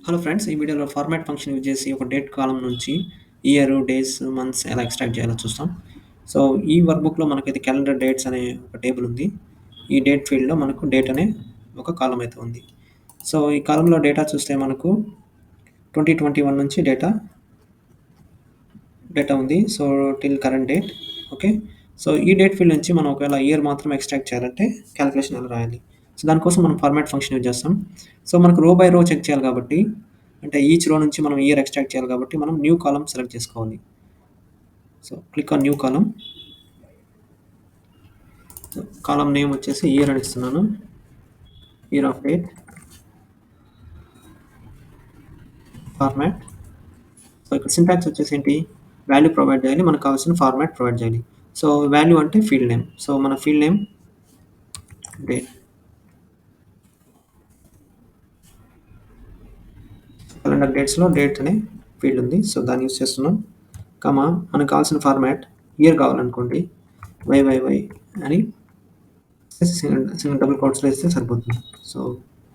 Hello friends, ఈ వీడియోలో format function use చేసి ఒక డేట్ కాలమ్ నుంచి ఇయర్, డేస్, మంత్స్ ఎలా ఎక్స్ట్రాక్ట్ చేయాలో చూస్తాం. సో ఈ వర్క్ బుక్లో మనకైతే క్యాలెండర్ డేట్స్ అనే ఒక టేబుల్ ఉంది. ఈ డేట్ ఫీల్డ్లో మనకు డేట్ అనే ఒక కాలం అయితే ఉంది. సో ఈ కాలంలో డేటా చూస్తే మనకు 2021 నుంచి డేటా ఉంది. So till current date. Okay. So ఈ డేట్ ఫీల్డ్ నుంచి మనం ఒకవేళ ఇయర్ మాత్రం ఎక్స్ట్రాక్ట్ చేయాలంటే క్యాలిక్యులేషన్ ఎలా రాయాలి? సో దానికోసం మనం ఫార్మాట్ ఫంక్షన్ యూజ్ చేస్తాం. సో మనకు రో బై రో చెక్ చేయాలి కాబట్టి, అంటే ఈచ్ రో నుంచి మనం ఇయర్ ఎక్స్ట్రాక్ట్ చేయాలి కాబట్టి మనం న్యూ కాలమ్ సెలెక్ట్ చేసుకోవాలి. So click on new column. So column name వచ్చేసి ఇయర్ అని ఇస్తున్నాను. Year of date, format. So ఇక్కడ సింటాక్స్ వచ్చేసి ఏంటి, వాల్యూ ప్రొవైడ్ చేయాలి, మనకు కావాల్సిన ఫార్మాట్ ప్రొవైడ్ చేయాలి. సో వాల్యూ అంటే ఫీల్డ్ నేమ్. సో మన ఫీల్డ్ నేమ్ డేట్. క్యాలెండర్ డేట్స్లో డేట్ అనే ఫీల్డ్ ఉంది. సో దాన్ని యూస్ చేస్తున్నాం. కమా మనకు కావాల్సిన ఫార్మాట్ ఇయర్ కావాలనుకోండి, వైవైవై అని సింగిల్ డబుల్ కోట్స్లో ఇస్తే సరిపోతుంది. So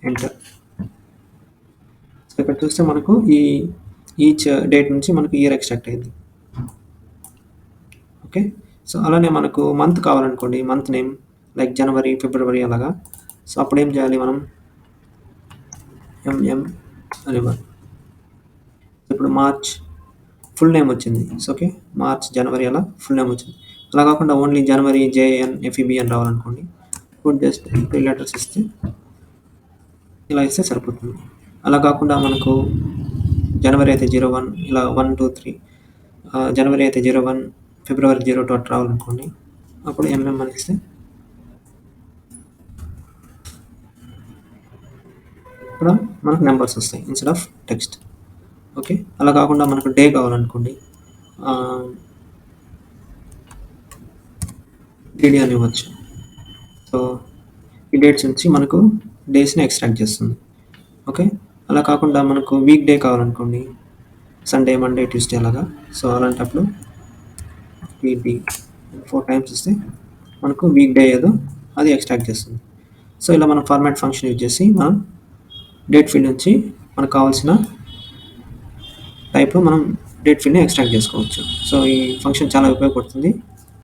enter. సో ఇక్కడ చూస్తే మనకు ఈచ్ డేట్ నుంచి మనకు ఇయర్ ఎక్స్ట్రాక్ట్ అయింది. ఓకే. సో అలానే మనకు మంత్ కావాలనుకోండి, మంత్ నేమ్ లైక్ జనవరి, ఫిబ్రవరి అలాగా. సో అప్పుడు ఏం చేయాలి, మనం ఎంఎం అని. ఇప్పుడు మార్చ్ ఫుల్ నేమ్ వచ్చింది. సో ఓకే, మార్చ్, జనవరి అలా ఫుల్ నేమ్ వచ్చింది. అలా కాకుండా ఓన్లీ జనవరి జేఎన్ ఎఫ్ఈబి అని రావాలనుకోండి, ఇప్పుడు జస్ట్ 3 లెటర్స్ ఇస్తే ఇలా ఇస్తే సరిపోతుంది. అలా కాకుండా మనకు జనవరి అయితే 01 ఇలా 1 2 3, జనవరి అయితే 01, ఫిబ్రవరి 02 అట్లా రావాలనుకోండి, అప్పుడు ఎంఎం అని ఇస్తే ఇక్కడ మనకు నెంబర్స్ వస్తాయి ఇన్స్టెడ్ ఆఫ్ టెక్స్ట్. ఓకే. అలా కాకుండా మనకు డే కావాలనుకోండి, డీడీ అని ఇవ్వచ్చు. సో ఈ డేట్స్ నుంచి మనకు డేస్ని ఎక్స్ట్రాక్ట్ చేస్తుంది. ఓకే. అలా కాకుండా మనకు వీక్ డే కావాలనుకోండి, సండే, మండే, ట్యూస్డే అలాగా. సో అలాంటప్పుడు వీబీ 4 టైమ్స్ ఇస్తే మనకు వీక్ డే ఏదో అది ఎక్స్ట్రాక్ట్ చేస్తుంది. సో ఇలా మనం ఫార్మాట్ ఫంక్షన్ యూజ్ చేసి మనం డేట్ ఫీల్డ్ నుంచి మనకు కావాల్సిన టైప్లో మనం డేట్ ఫీల్డ్ని ఎక్స్ట్రాక్ట్ చేసుకోవచ్చు. సో ఈ ఫంక్షన్ చాలా ఉపయోగపడుతుంది.